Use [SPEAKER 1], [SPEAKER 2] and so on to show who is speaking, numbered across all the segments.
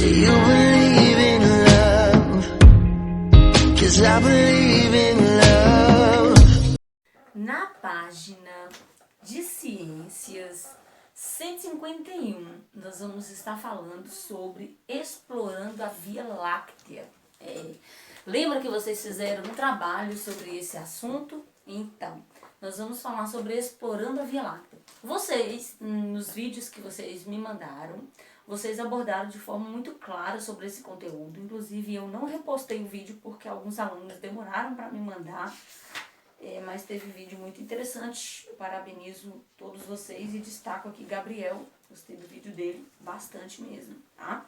[SPEAKER 1] Do you believe in love? 'Cause I believe in love.
[SPEAKER 2] Na página de Ciências 151, nós vamos estar falando sobre explorando a Via Láctea. Lembra que vocês fizeram um trabalho sobre esse assunto? Então, nós vamos falar sobre explorando a Via Láctea. Vocês, nos vídeos que vocês me mandaram, vocês abordaram de forma muito clara sobre esse conteúdo. Inclusive, eu não repostei o vídeo porque alguns alunos demoraram para me mandar. Mas teve vídeo muito interessante. Eu parabenizo todos vocês e destaco aqui Gabriel. Gostei do vídeo dele, bastante mesmo, tá?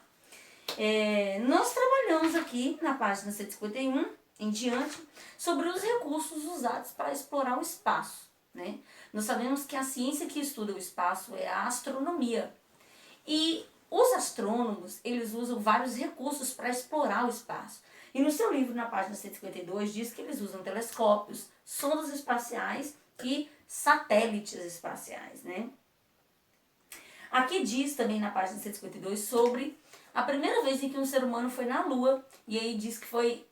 [SPEAKER 2] Nós trabalhamos aqui na página 151 em diante sobre os recursos usados para explorar o espaço, né? Nós sabemos que a ciência que estuda o espaço é a astronomia. E os astrônomos, eles usam vários recursos para explorar o espaço. E no seu livro, na página 152, diz que eles usam telescópios, sondas espaciais e satélites espaciais, né? Aqui diz também na página 152 sobre a primeira vez em que um ser humano foi na Lua. E aí diz que foi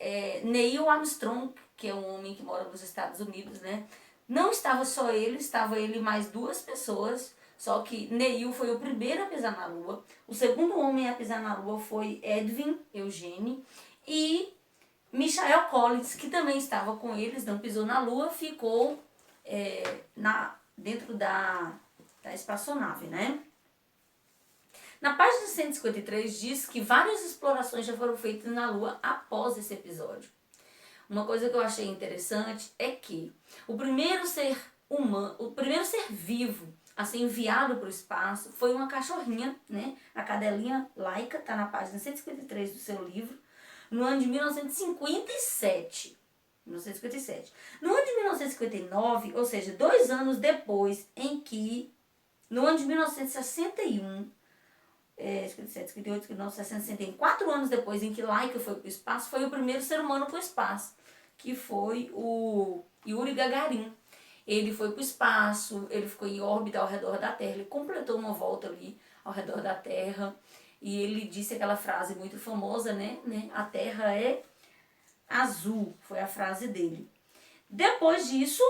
[SPEAKER 2] Neil Armstrong, que é um homem que mora nos Estados Unidos, né? Não estava só ele, estava ele e mais duas pessoas. Só que Neil foi o primeiro a pisar na Lua. O segundo homem a pisar na Lua foi Edwin Eugene. E Michael Collins, que também estava com eles, não pisou na Lua, ficou dentro da espaçonave, né? Na página 153 diz que várias explorações já foram feitas na Lua após esse episódio. Uma coisa que eu achei interessante é que o primeiro ser vivo a ser enviado para o espaço foi uma cachorrinha, né? A cadelinha Laika, está na página 153 do seu livro, no ano de 1957. No ano de 1959, ou seja, 2 anos depois, no ano de 1961, 57, 58, 59, 60, 61, 4 anos depois em que Laika foi para o espaço, foi o primeiro ser humano para o espaço, que foi o Yuri Gagarin. Ele foi para o espaço, ele ficou em órbita ao redor da Terra, ele completou uma volta ali ao redor da Terra e ele disse aquela frase muito famosa, né? A Terra é azul, foi a frase dele. Depois disso,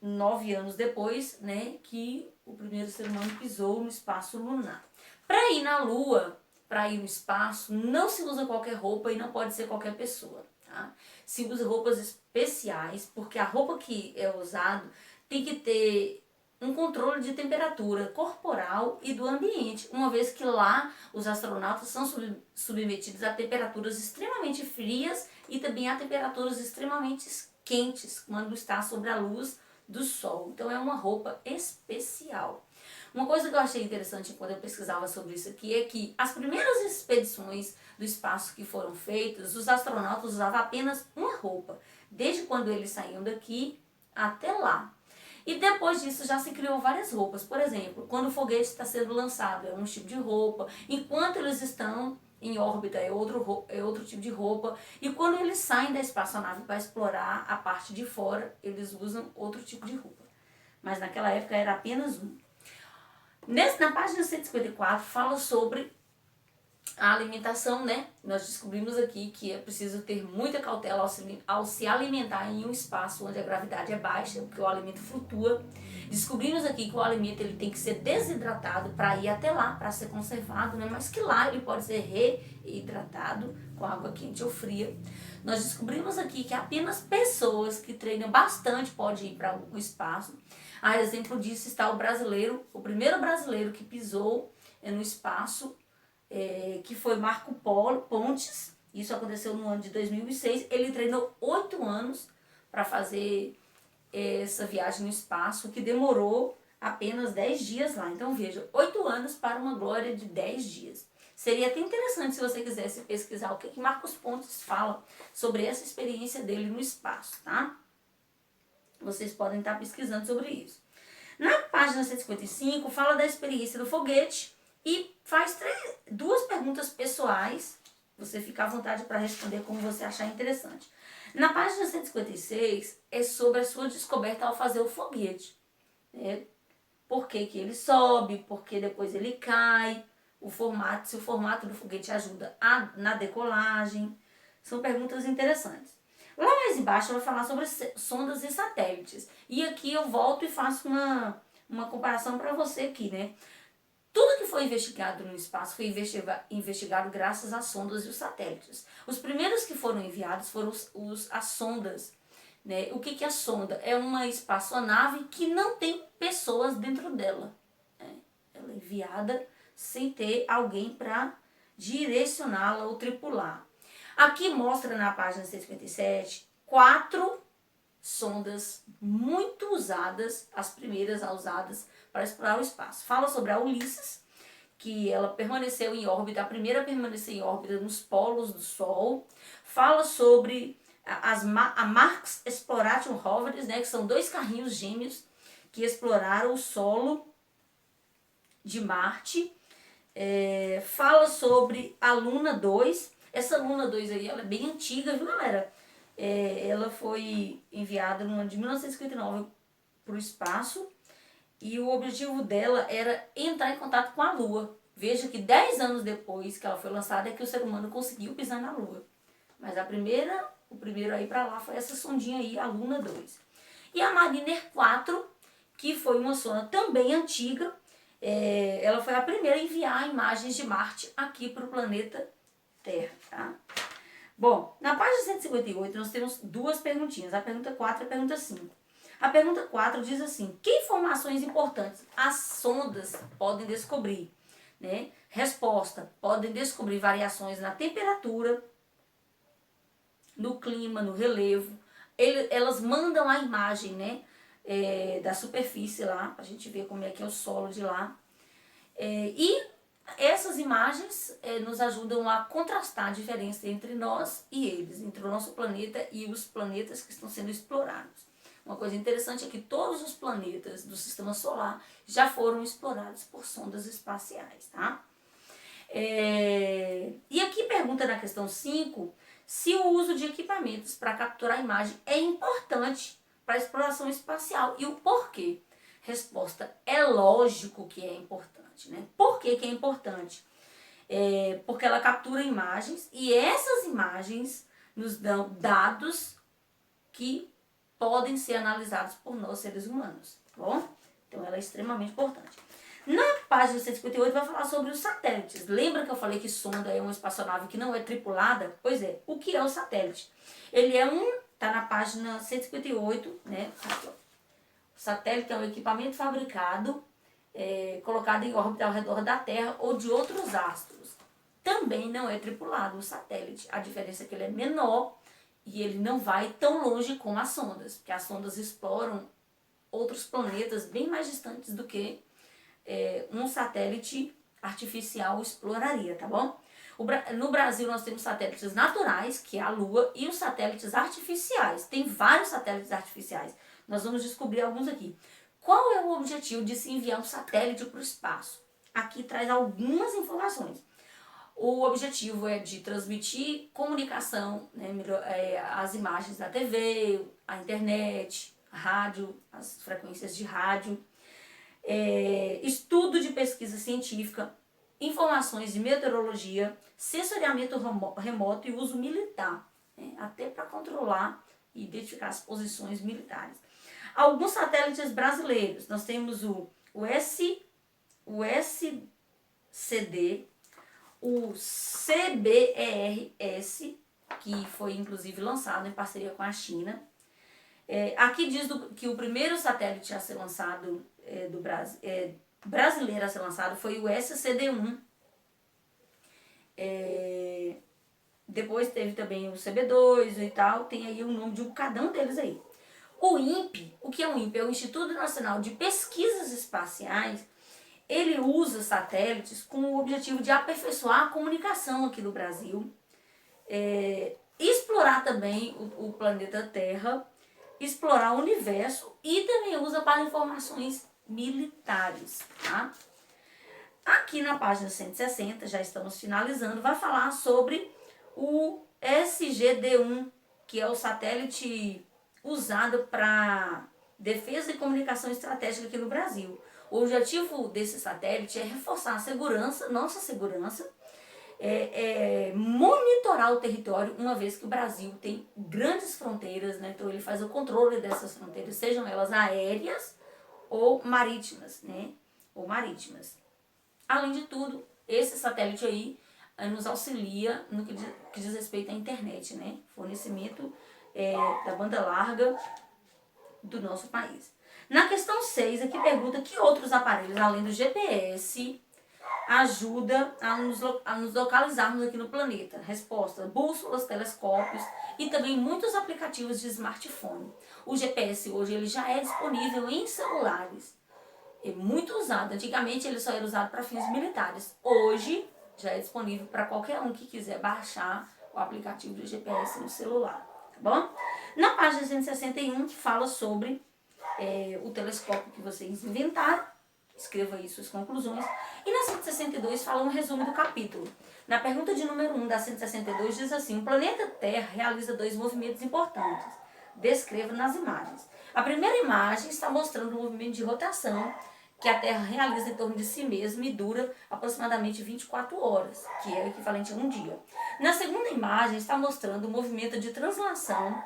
[SPEAKER 2] 9 anos depois, né, que o primeiro ser humano pisou no espaço lunar. Para ir na Lua, para ir no espaço, não se usa qualquer roupa e não pode ser qualquer pessoa. Tá? Se usa roupas especiais, porque a roupa que é usada tem que ter um controle de temperatura corporal e do ambiente, uma vez que lá os astronautas são submetidos a temperaturas extremamente frias e também a temperaturas extremamente quentes quando está sob a luz do sol. Então é uma roupa especial. Uma coisa que eu achei interessante quando eu pesquisava sobre isso aqui é que as primeiras expedições do espaço que foram feitas, os astronautas usavam apenas uma roupa, desde quando eles saíam daqui até lá. E depois disso já se criou várias roupas. Por exemplo, quando o foguete está sendo lançado, é um tipo de roupa. Enquanto eles estão em órbita, é outro tipo de roupa. E quando eles saem da espaçonave para explorar a parte de fora, eles usam outro tipo de roupa. Mas naquela época era apenas um. Na página 154 fala sobre a alimentação, né? Nós descobrimos aqui que é preciso ter muita cautela ao se alimentar em um espaço onde a gravidade é baixa, porque o alimento flutua. Descobrimos aqui que o alimento ele tem que ser desidratado para ir até lá, para ser conservado, né? Mas que lá ele pode ser reidratado com água quente ou fria. Nós descobrimos aqui que apenas pessoas que treinam bastante podem ir para o espaço. A exemplo disso está o primeiro brasileiro que pisou no espaço, que foi Marco Pontes. Isso aconteceu no ano de 2006. Ele treinou 8 anos para fazer essa viagem no espaço, que demorou apenas 10 dias lá. Então veja, 8 anos para uma glória de 10 dias. Seria até interessante se você quisesse pesquisar o que Marcos Pontes fala sobre essa experiência dele no espaço, tá? Vocês podem estar pesquisando sobre isso. Na página 155 fala da experiência do foguete e faz 2 perguntas pessoais. Você fica à vontade para responder como você achar interessante. Na página 156 é sobre a sua descoberta ao fazer o foguete. Por que ele sobe, por que depois ele cai, se o formato do foguete ajuda na decolagem. São perguntas interessantes. Lá mais embaixo vai falar sobre sondas e satélites. E aqui eu volto e faço uma comparação para você aqui, né? Tudo que foi investigado no espaço foi investigado graças às sondas e os satélites. Os primeiros que foram enviados foram as sondas. Né? O que é a sonda? É uma espaçonave que não tem pessoas dentro dela. Né? Ela é enviada sem ter alguém para direcioná-la ou tripular. Aqui mostra na página 157 4 sondas muito usadas, as primeiras usadas para explorar o espaço. Fala sobre a Ulisses, que ela permaneceu em órbita, a primeira a permanecer em órbita nos polos do Sol. Fala sobre a Mars Exploration Rovers, né, que são 2 carrinhos gêmeos que exploraram o solo de Marte. Fala sobre a Luna 2. Essa Luna 2 aí, ela é bem antiga, viu, galera? Ela foi enviada no ano de 1959 para o espaço e o objetivo dela era entrar em contato com a Lua. Veja que 10 anos depois que ela foi lançada é que o ser humano conseguiu pisar na Lua. Mas o primeiro a ir para lá foi essa sondinha aí, a Luna 2. E a Mariner 4, que foi uma sonda também antiga, ela foi a primeira a enviar imagens de Marte aqui para o planeta Terra, tá? Bom, na página 158 nós temos 2 perguntinhas, a pergunta 4 e a pergunta 5. A pergunta 4 diz assim: que informações importantes as sondas podem descobrir? Né? Resposta: podem descobrir variações na temperatura, no clima, no relevo. Elas mandam a imagem, né, da superfície lá, para a gente ver como é que é o solo de lá. E essas imagens nos ajudam a contrastar a diferença entre nós e eles, entre o nosso planeta e os planetas que estão sendo explorados. Uma coisa interessante é que todos os planetas do sistema solar já foram explorados por sondas espaciais, tá? E aqui pergunta na questão 5 se o uso de equipamentos para capturar a imagem é importante para a exploração espacial e o porquê. Resposta: é lógico que é importante, né? Por que é importante? Porque ela captura imagens e essas imagens nos dão dados que podem ser analisados por nós, seres humanos, tá bom? Então ela é extremamente importante. Na página 158 vai falar sobre os satélites. Lembra que eu falei que sonda é uma espaçonave que não é tripulada? Pois é, o que é o satélite? Ele tá na página 158, né? Aqui, ó. O satélite é um equipamento fabricado, colocado em órbita ao redor da Terra ou de outros astros. Também não é tripulado o satélite. A diferença é que ele é menor e ele não vai tão longe como as sondas, porque as sondas exploram outros planetas bem mais distantes do que um satélite artificial exploraria, tá bom? No Brasil nós temos satélites naturais, que é a Lua, e os satélites artificiais. Tem vários satélites artificiais. Nós vamos descobrir alguns aqui. Qual é o objetivo de se enviar um satélite para o espaço? Aqui traz algumas informações. O objetivo é de transmitir comunicação, né, as imagens da TV, a internet, a rádio, as frequências de rádio, estudo de pesquisa científica, informações de meteorologia, sensoriamento remoto e uso militar, né, até para controlar e identificar as posições militares. Alguns satélites brasileiros, nós temos o SCD, o CBERS, que foi inclusive lançado em parceria com a China. Aqui diz que o primeiro satélite a ser lançado, brasileiro a ser lançado, foi o SCD-1. Depois teve também o CB2 e tal, tem aí o nome de um bocadão deles aí. O INPE, o que é o INPE? É o Instituto Nacional de Pesquisas Espaciais. Ele usa satélites com o objetivo de aperfeiçoar a comunicação aqui no Brasil, explorar também o planeta Terra, explorar o universo e também usa para informações militares, tá? Aqui na página 160, já estamos finalizando, vai falar sobre o SGD-1, que é o satélite usado para defesa e comunicação estratégica aqui no Brasil. O objetivo desse satélite é reforçar a segurança, nossa segurança, monitorar o território, uma vez que o Brasil tem grandes fronteiras, né? Então ele faz o controle dessas fronteiras, sejam elas aéreas ou marítimas, né? Ou marítimas. Além de tudo, esse satélite aí nos auxilia no que diz respeito à internet, né? Fornecimento da banda larga do nosso país. Na questão 6, aqui pergunta que outros aparelhos, além do GPS, ajuda a nos localizarmos aqui no planeta. Resposta: bússolas, telescópios e também muitos aplicativos de smartphone. O GPS hoje ele já é disponível em celulares. É muito usado. Antigamente ele só era usado para fins militares. Hoje já é disponível para qualquer um que quiser baixar o aplicativo do GPS no celular. Tá bom? Na página 161 que fala sobre o telescópio que vocês inventaram. Escreva aí suas conclusões. E na 162 fala um resumo do capítulo. Na pergunta de número 1 da 162 diz assim: o planeta Terra realiza 2 movimentos importantes. Descreva nas imagens. A primeira imagem está mostrando o movimento de rotação que a Terra realiza em torno de si mesma e dura aproximadamente 24 horas, que é o equivalente a um dia. Na segunda imagem está mostrando o movimento de translação,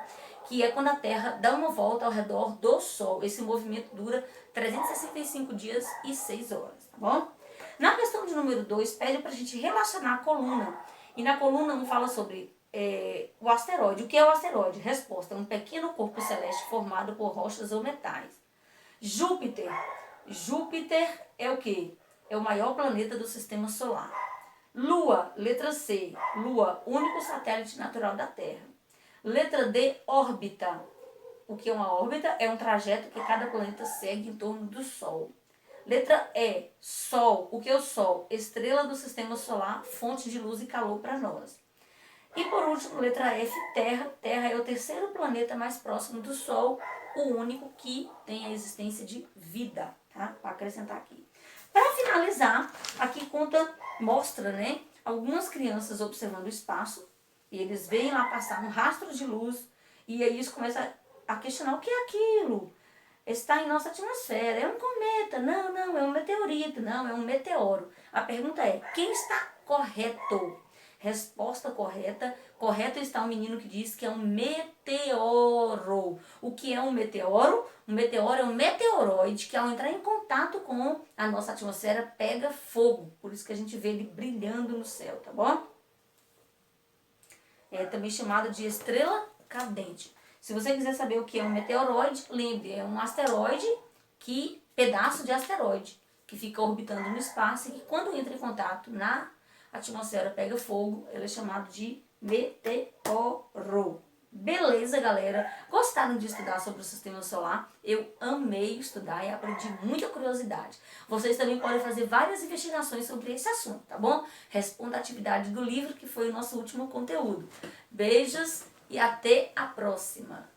[SPEAKER 2] que é quando a Terra dá uma volta ao redor do Sol. Esse movimento dura 365 dias e 6 horas, tá bom? Na questão de número 2, pede para a gente relacionar a coluna. E na coluna 1 fala sobre o asteroide. O que é o asteroide? Resposta: é um pequeno corpo celeste formado por rochas ou metais. Júpiter. Júpiter é o quê? É o maior planeta do sistema solar. Lua, letra C. Lua, único satélite natural da Terra. Letra D, órbita. O que é uma órbita? É um trajeto que cada planeta segue em torno do Sol. Letra E, Sol. O que é o Sol? Estrela do sistema solar, fonte de luz e calor para nós. E por último, letra F, Terra. Terra é o terceiro planeta mais próximo do Sol, o único que tem a existência de vida, tá? Para acrescentar aqui. Para finalizar, aqui mostra, né, algumas crianças observando o espaço, e eles veem lá passar um rastro de luz, e aí eles começam a questionar: o que é aquilo? Está em nossa atmosfera, é um cometa, não, é um meteorito, não, é um meteoro. A pergunta é: quem está correto? Resposta correta. Correto está o menino que diz que é um meteoro. O que é um meteoro? Um meteoro é um meteoroide que, ao entrar em contato com a nossa atmosfera, pega fogo. Por isso que a gente vê ele brilhando no céu, tá bom? É também chamado de estrela cadente. Se você quiser saber o que é um meteoroide, lembre, é um asteroide, pedaço de asteroide, que fica orbitando no espaço e que, quando entra em contato na atmosfera, pega fogo. Ele é chamado de meteoro. Beleza, galera? Gostaram de estudar sobre o sistema solar? Eu amei estudar e aprendi muita curiosidade. Vocês também podem fazer várias investigações sobre esse assunto, tá bom? Responda a atividade do livro, que foi o nosso último conteúdo. Beijos e até a próxima!